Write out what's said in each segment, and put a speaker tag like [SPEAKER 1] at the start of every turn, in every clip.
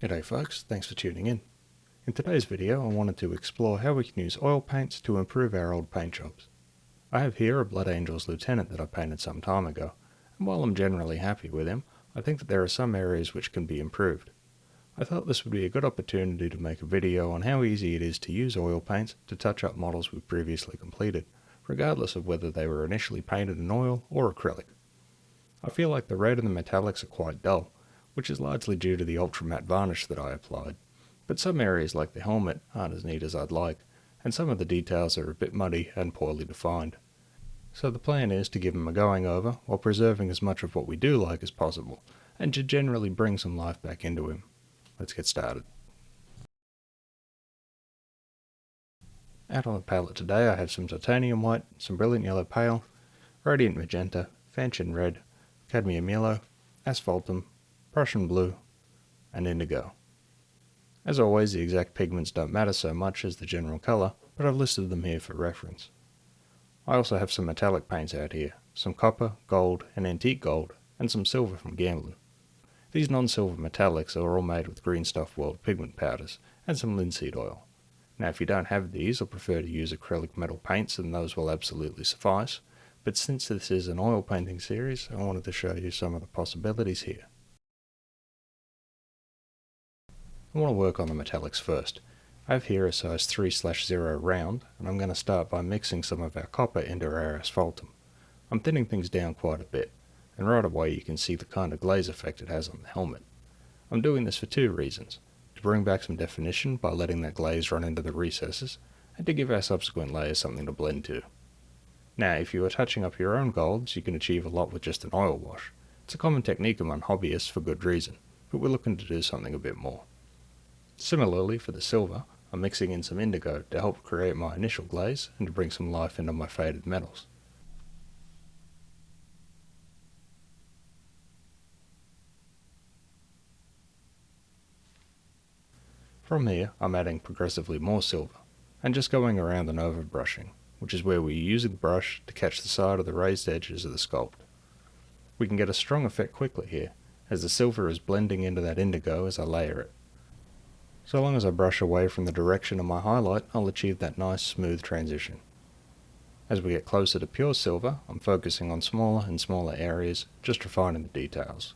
[SPEAKER 1] G'day folks, thanks for tuning in. In today's video I wanted to explore how we can use oil paints to improve our old paint jobs. I have here a Blood Angels Lieutenant that I painted some time ago, and while I'm generally happy with him, I think that there are some areas which can be improved. I thought this would be a good opportunity to make a video on how easy it is to use oil paints to touch up models we've previously completed, regardless of whether they were initially painted in oil or acrylic. I feel like the red and the metallics are quite dull, which is largely due to the ultra matte varnish that I applied, but some areas like the helmet aren't as neat as I'd like, and some of the details are a bit muddy and poorly defined. So the plan is to give them a going over while preserving as much of what we do like as possible, and to generally bring some life back into him. Let's get started. Out on the palette today I have some titanium white, some brilliant yellow pale, radiant magenta, fanchon red, cadmium yellow, asphaltum, Prussian blue, and indigo. As always, the exact pigments don't matter so much as the general colour, but I've listed them here for reference. I also have some metallic paints out here, some copper, gold, and antique gold, and some silver from Gamblin. These non-silver metallics are all made with Green Stuff World pigment powders, and some linseed oil. Now if you don't have these or prefer to use acrylic metal paints, then those will absolutely suffice, but since this is an oil painting series, I wanted to show you some of the possibilities here. I want to work on the metallics first. I have here a size 3/0 round, and I'm going to start by mixing some of our copper into our asphaltum. I'm thinning things down quite a bit, and right away you can see the kind of glaze effect it has on the helmet. I'm doing this for two reasons: to bring back some definition by letting that glaze run into the recesses, and to give our subsequent layers something to blend to. Now if you are touching up your own golds, you can achieve a lot with just an oil wash. It's a common technique among hobbyists for good reason, but we're looking to do something a bit more. Similarly for the silver, I'm mixing in some indigo to help create my initial glaze and to bring some life into my faded metals. From here, I'm adding progressively more silver, and just going around and overbrushing, which is where we're using the brush to catch the side of the raised edges of the sculpt. We can get a strong effect quickly here, as the silver is blending into that indigo as I layer it. So long as I brush away from the direction of my highlight, I'll achieve that nice smooth transition. As we get closer to pure silver, I'm focusing on smaller and smaller areas, just refining the details.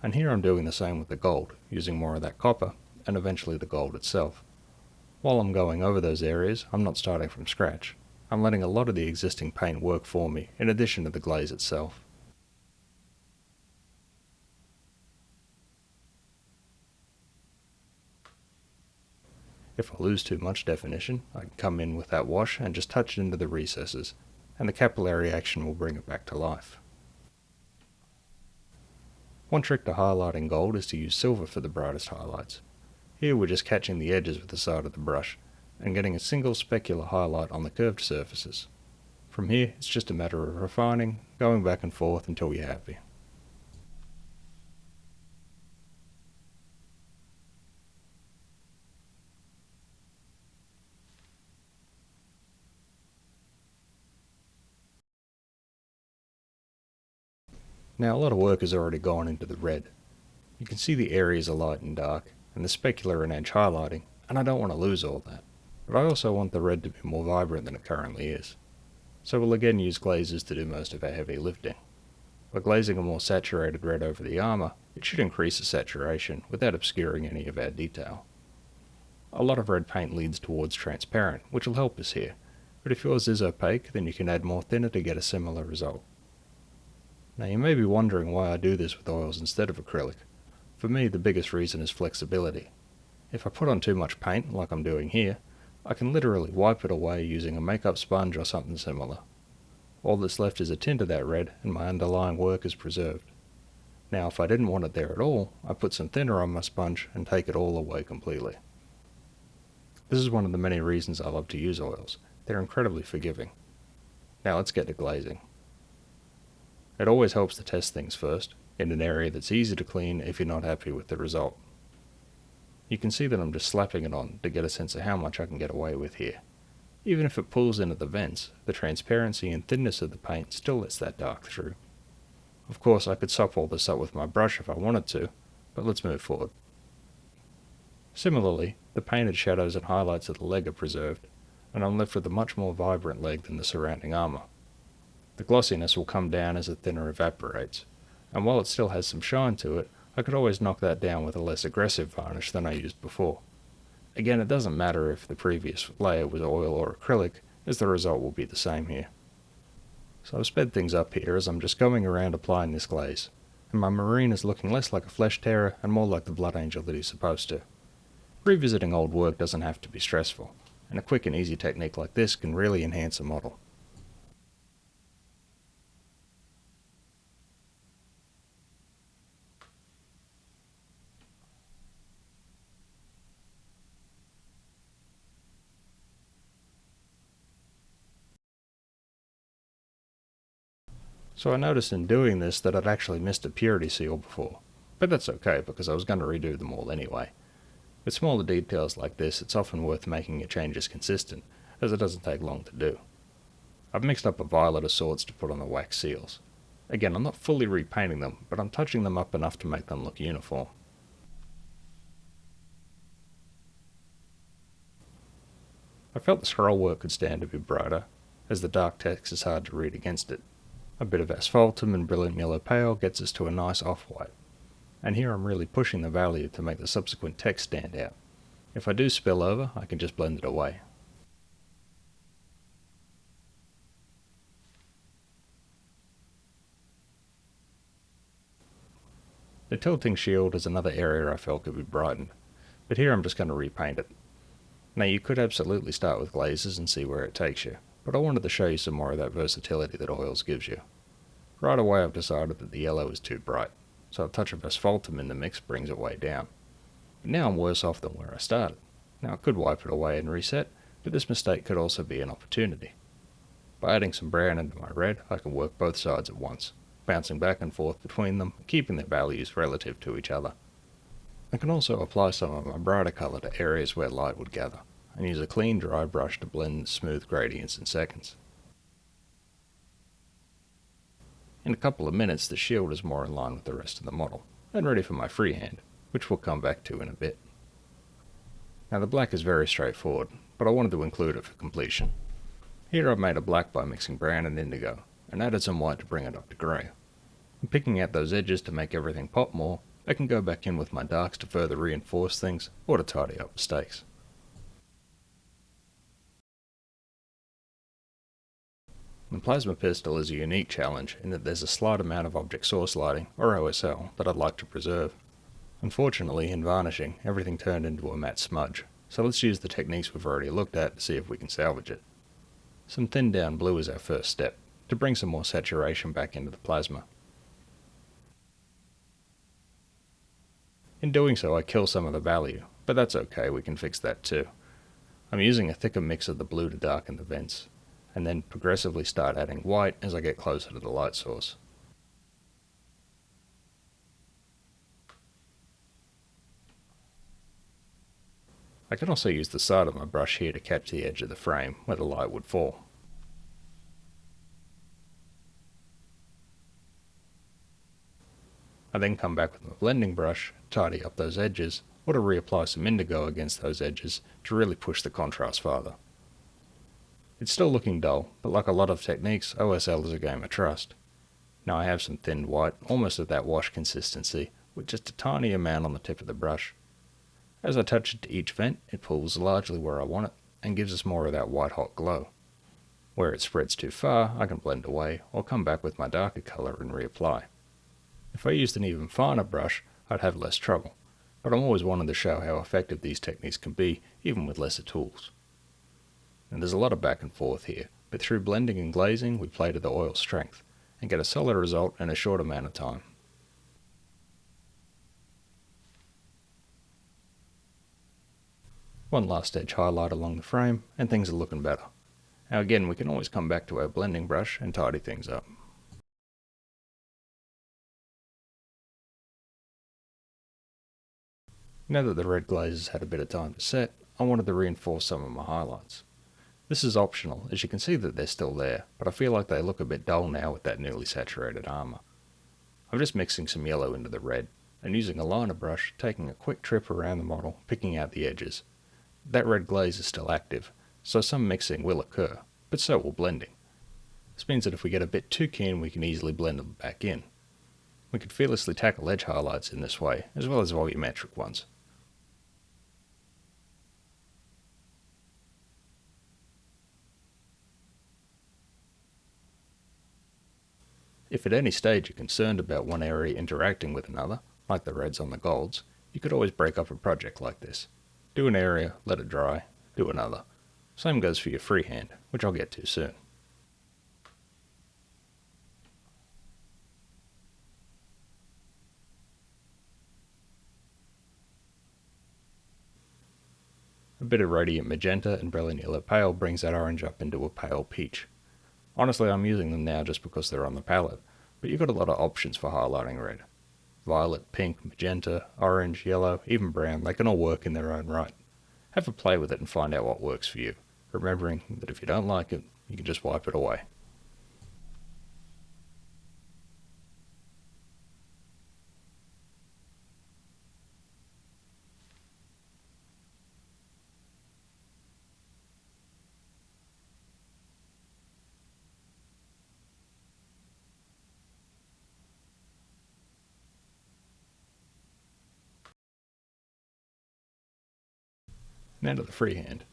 [SPEAKER 1] And here I'm doing the same with the gold, using more of that copper, and eventually the gold itself. While I'm going over those areas, I'm not starting from scratch. I'm letting a lot of the existing paint work for me, in addition to the glaze itself. If I lose too much definition, I can come in with that wash and just touch it into the recesses, and the capillary action will bring it back to life. One trick to highlighting gold is to use silver for the brightest highlights. Here we're just catching the edges with the side of the brush, and getting a single specular highlight on the curved surfaces. From here, it's just a matter of refining, going back and forth until you're happy. Now a lot of work has already gone into the red. You can see the areas are light and dark, and the specular and edge highlighting, and I don't want to lose all that. But I also want the red to be more vibrant than it currently is. So we'll again use glazes to do most of our heavy lifting. By glazing a more saturated red over the armour, it should increase the saturation without obscuring any of our detail. A lot of red paint leans towards transparent, which will help us here, but if yours is opaque, then you can add more thinner to get a similar result. Now you may be wondering why I do this with oils instead of acrylic. For me, the biggest reason is flexibility. If I put on too much paint, like I'm doing here, I can literally wipe it away using a makeup sponge or something similar. All that's left is a tint of that red, and my underlying work is preserved. Now if I didn't want it there at all, I put some thinner on my sponge and take it all away completely. This is one of the many reasons I love to use oils. They're incredibly forgiving. Now let's get to glazing. It always helps to test things first, in an area that's easy to clean if you're not happy with the result. You can see that I'm just slapping it on to get a sense of how much I can get away with here. Even if it pulls into the vents, the transparency and thinness of the paint still lets that dark through. Of course, I could sop all this up with my brush if I wanted to, but let's move forward. Similarly, the painted shadows and highlights of the leg are preserved, and I'm left with a much more vibrant leg than the surrounding armour. The glossiness will come down as the thinner evaporates, and while it still has some shine to it, I could always knock that down with a less aggressive varnish than I used before. Again, it doesn't matter if the previous layer was oil or acrylic, as the result will be the same here. So I've sped things up here as I'm just going around applying this glaze, and my marine is looking less like a flesh tearer and more like the blood angel that he's supposed to. Revisiting old work doesn't have to be stressful, and a quick and easy technique like this can really enhance a model. So I noticed in doing this that I'd actually missed a purity seal before, but that's okay because I was going to redo them all anyway. With smaller details like this, it's often worth making your changes consistent, as it doesn't take long to do. I've mixed up a violet of sorts to put on the wax seals. Again, I'm not fully repainting them, but I'm touching them up enough to make them look uniform. I felt the scroll work could stand a bit brighter, as the dark text is hard to read against it. A bit of asphaltum and brilliant yellow pale gets us to a nice off-white, and here I'm really pushing the value to make the subsequent text stand out. If I do spill over, I can just blend it away. The tilting shield is another area I felt could be brightened, but here I'm just going to repaint it. Now you could absolutely start with glazes and see where it takes you, but I wanted to show you some more of that versatility that oils gives you. Right away I've decided that the yellow is too bright, so a touch of asphaltum in the mix brings it way down. But now I'm worse off than where I started. Now I could wipe it away and reset, but this mistake could also be an opportunity. By adding some brown into my red, I can work both sides at once, bouncing back and forth between them, keeping their values relative to each other. I can also apply some of my brighter colour to areas where light would gather, and use a clean dry brush to blend smooth gradients in seconds. In a couple of minutes the shield is more in line with the rest of the model, and ready for my freehand, which we'll come back to in a bit. Now the black is very straightforward, but I wanted to include it for completion. Here I've made a black by mixing brown and indigo, and added some white to bring it up to grey. And picking out those edges to make everything pop more, I can go back in with my darks to further reinforce things, or to tidy up mistakes. The plasma pistol is a unique challenge in that there's a slight amount of object source lighting, or OSL, that I'd like to preserve. Unfortunately, in varnishing, everything turned into a matte smudge, so let's use the techniques we've already looked at to see if we can salvage it. Some thinned down blue is our first step, to bring some more saturation back into the plasma. In doing so I kill some of the value, but that's okay, we can fix that too. I'm using a thicker mix of the blue to darken the vents, and then progressively start adding white as I get closer to the light source. I can also use the side of my brush here to catch the edge of the frame where the light would fall. I then come back with my blending brush, tidy up those edges, or to reapply some indigo against those edges to really push the contrast farther. It's still looking dull, but like a lot of techniques, OSL is a game of trust. Now I have some thinned white, almost at that wash consistency, with just a tiny amount on the tip of the brush. As I touch it to each vent, it pulls largely where I want it, and gives us more of that white hot glow. Where it spreads too far, I can blend away, or come back with my darker colour and reapply. If I used an even finer brush, I'd have less trouble, but I'm always wanting to show how effective these techniques can be, even with lesser tools. And there's a lot of back and forth here, but through blending and glazing we play to the oil's strength, and get a solid result in a short amount of time. One last edge highlight along the frame, and things are looking better. Now again, we can always come back to our blending brush and tidy things up. Now that the red glaze has had a bit of time to set, I wanted to reinforce some of my highlights. This is optional, as you can see that they're still there, but I feel like they look a bit dull now with that newly saturated armour. I'm just mixing some yellow into the red, and using a liner brush, taking a quick trip around the model, picking out the edges. That red glaze is still active, so some mixing will occur, but so will blending. This means that if we get a bit too keen, we can easily blend them back in. We can fearlessly tackle edge highlights in this way, as well as volumetric ones. If at any stage you're concerned about one area interacting with another, like the reds on the golds, you could always break up a project like this. Do an area, let it dry, do another. Same goes for your freehand, which I'll get to soon. A bit of radiant magenta and brilliant yellow pale brings that orange up into a pale peach. Honestly, I'm using them now just because they're on the palette, but you've got a lot of options for highlighting red. Violet, pink, magenta, orange, yellow, even brown, they can all work in their own right. Have a play with it and find out what works for you, remembering that if you don't like it, you can just wipe it away. Now to the freehand.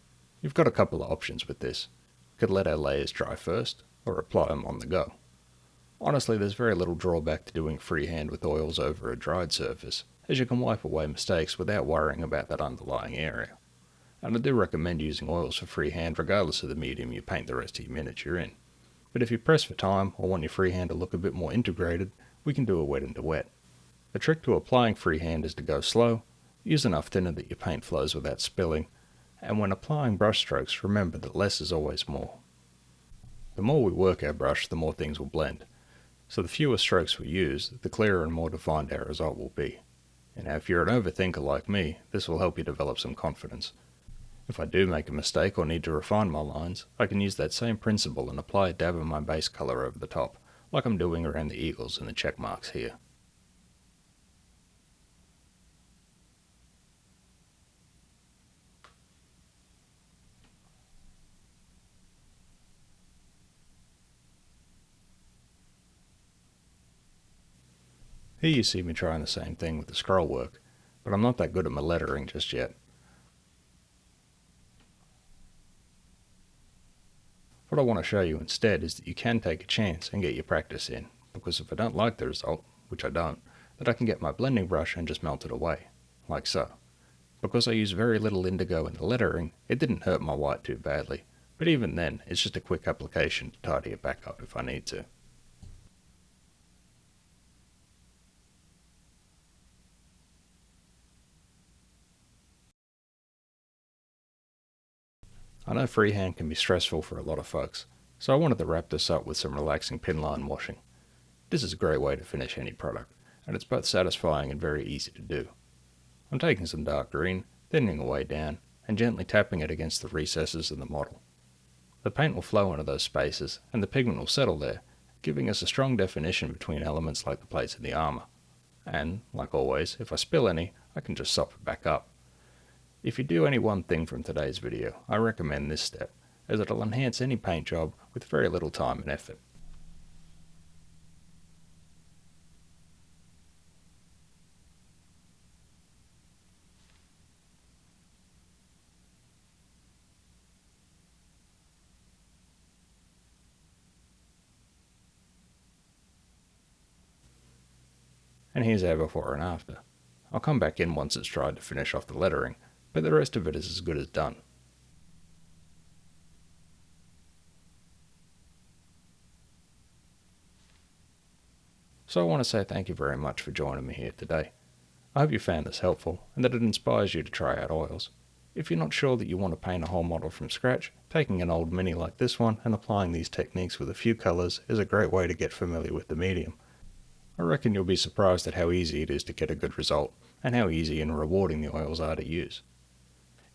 [SPEAKER 1] You've got a couple of options with this. You could let our layers dry first, or apply them on the go. Honestly, there's very little drawback to doing freehand with oils over a dried surface, as you can wipe away mistakes without worrying about that underlying area. And I do recommend using oils for freehand regardless of the medium you paint the rest of your miniature in. But if you press for time or want your freehand to look a bit more integrated, we can do a wet into wet. The trick to applying freehand is to go slow, use enough thinner that your paint flows without spilling, and when applying brush strokes, remember that less is always more. The more we work our brush, the more things will blend. So the fewer strokes we use, the clearer and more defined our result will be. And now if you're an overthinker like me, this will help you develop some confidence. If I do make a mistake or need to refine my lines, I can use that same principle and apply a dab of my base colour over the top, like I'm doing around the eagles and the check marks here. Here you see me trying the same thing with the scroll work, but I'm not that good at my lettering just yet. What I want to show you instead is that you can take a chance and get your practice in, because if I don't like the result, which I don't, that I can get my blending brush and just melt it away, like so. Because I use very little indigo in the lettering, it didn't hurt my white too badly, but even then, it's just a quick application to tidy it back up if I need to. I know freehand can be stressful for a lot of folks, so I wanted to wrap this up with some relaxing pinline washing. This is a great way to finish any product, and it's both satisfying and very easy to do. I'm taking some dark green, thinning away down, and gently tapping it against the recesses in the model. The paint will flow into those spaces, and the pigment will settle there, giving us a strong definition between elements like the plates in the armour. And, like always, if I spill any, I can just sop it back up. If you do any one thing from today's video, I recommend this step, as it'll enhance any paint job with very little time and effort. And here's our before and after. I'll come back in once it's dried to finish off the lettering, but the rest of it is as good as done. So I want to say thank you very much for joining me here today. I hope you found this helpful and that it inspires you to try out oils. If you're not sure that you want to paint a whole model from scratch, taking an old mini like this one and applying these techniques with a few colours is a great way to get familiar with the medium. I reckon you'll be surprised at how easy it is to get a good result and how easy and rewarding the oils are to use.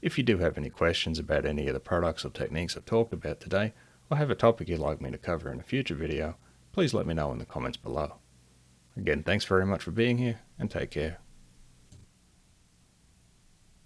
[SPEAKER 1] If you do have any questions about any of the products or techniques I've talked about today, or have a topic you'd like me to cover in a future video, please let me know in the comments below. Again, thanks very much for being here, and take care.